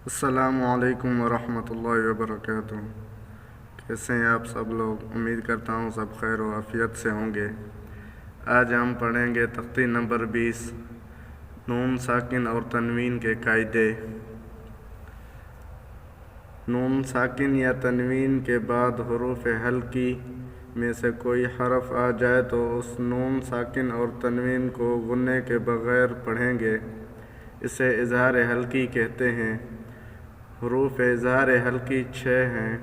अस्सलामुअलैकुम वरहमतुल्लाहि वबरकातुहू। कैसे हैं आप सब लोग? उम्मीद करता हूँ सब खैर व आफियत से होंगे। आज हम पढ़ेंगे तख्ती नंबर 20 नून साकिन और तनवीन के कायदे। नून साकिन या तनवीन के बाद हुरूफ हल्की में से कोई हरफ आ जाए तो उस नून साकिन और तनवीन को गुन्ने के बग़ैर पढ़ेंगे। इसे इज़हार हल्की कहते हैं। हुरूफ इज़हार हल्की 6 हैं: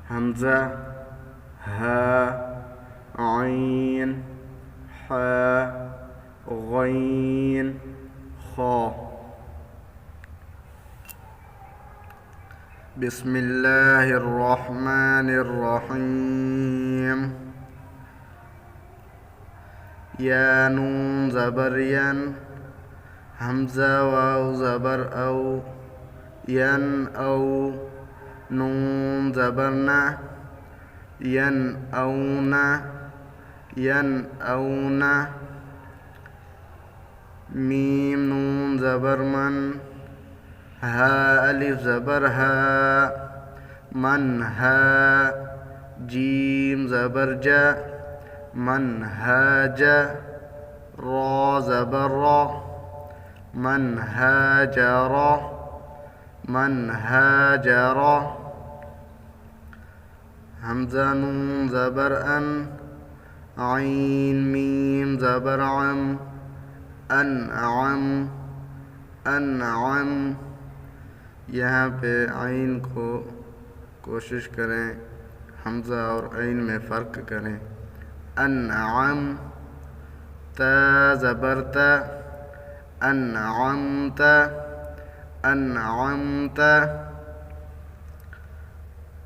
हमज़ा, हा, आइन, हा, गईन, खा। बिस्मिल्लाहिर्रहमानिर्रहीम। या नून ज़बर यन, हमज़ा वाव ज़बर औ, यन औ, नून ज़बर ना, यन औना, यन औना। मीम नून ज़बर मन, हा अलिफ ज़बर हा, मन हा। जीम ज़बर जा, मन हा जा। रा ज़बर रा, मन हा जा रा, मन हा जा रा। हमज़ा नून ज़बर अन, आइन मीम ज़बर अम, अनअम, अनअम। यहाँ पे आइन को कोशिश करें हमज़ा और आइन में फ़र्क करें। अनअम, ता ज़बर ता, अनअमत, अनअमत।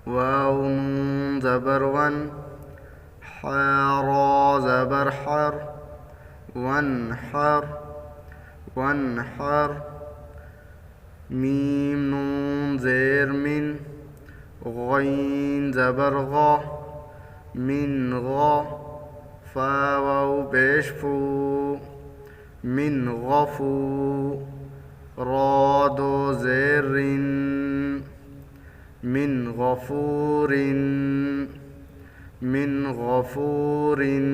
वाव नून ज़बर वन, रा ज़बर हर, वनहर, वनहर। मीम नून ज़ेर मिन, गईन ज़बर गा, मिन गा। फा वाव पेश फू, मिन गफू। रा दो ज़ेर रिन, मिन गफूरिन, मिन गफूरिन।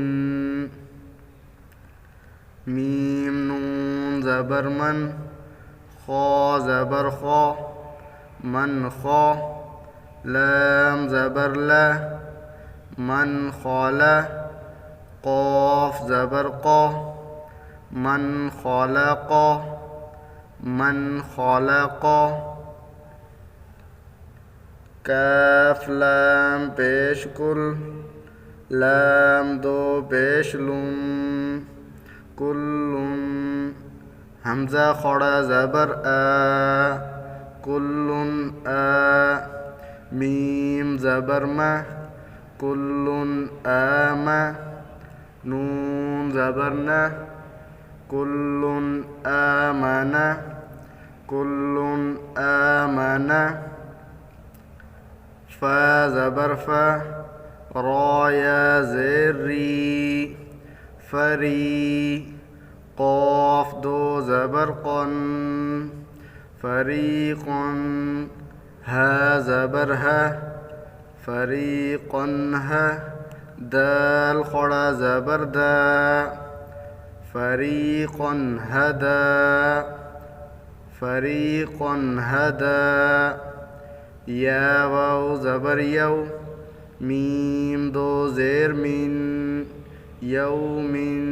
मीम नून ज़बर मन, खा ज़बर खा, मन खा। लाम ज़बर ला, मन खाला। क़ाफ ज़बर क़ा, मन खालक़ा, मन खालक़ा। काफ लाम पेश कुल, लाम दो पेश लुम, कुल्लुम। हमज़ा खड़ा ज़बर आ, कुल्लुन आ। मीम ज़बर मा, कुल्लुन आमा। नून ज़बर ना, कुल्लुन आमना, कुल्लुन आमना। फा ज़बर फा, रा या ज़ेर री, फरी। क़ाफ दो ज़बर क़न, फरीक़न। हा ज़बर हा, फरीक़न हा। दाल खड़ा ज़बर दा, फरीक़न हदा, फरीक़न हदा। या वाव ज़बर यौ, मीम दो ज़ेर मिन, यौमिन।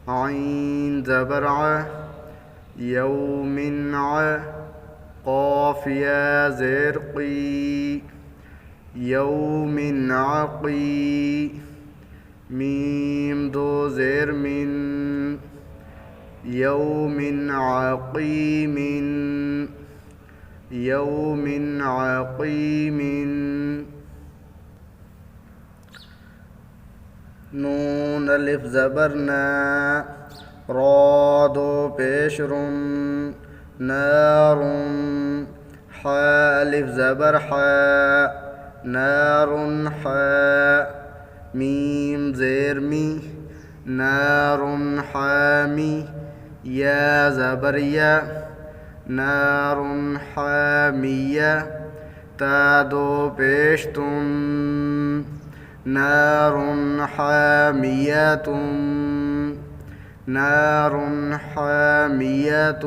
आइन ज़बर आ, यौमिन आ। क़ाफ या ज़ेर क़ी, यौमिन आक़ी। मीम दो ज़ेर मिन, यौमिन आक़ीमिन, यौमिन आक़ीमिन। नून अलिफ ज़बर ना, रा दो पेश रुन, नारुन। हा अलिफ ज़बर हा, नारुन हा। मीम ज़ेर मी, नारुन हामी। या ज़बर या, نار حامية تا دو پیش تن نار حامية نار حامية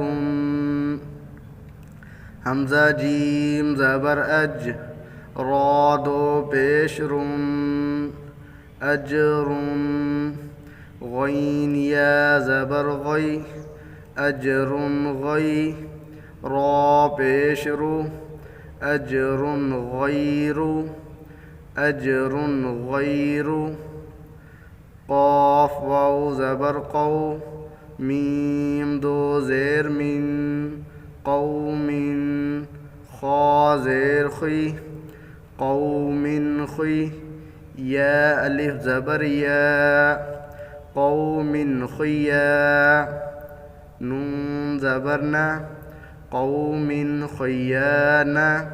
همزة جيم زبر أج را دو پیش رن أجر غين يا زبر غي أجر غي را پیش رو أجر غير أجر غير قاف واو زبر قو ميم دو زير من قوم خا زير خي قوم خي يا ألف زبر يا قوم خيا نون زبرنا قوم خيانا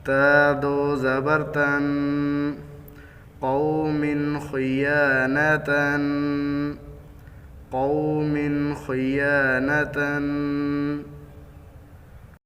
تا دو زبرتن قوم خيانة قوم خيانة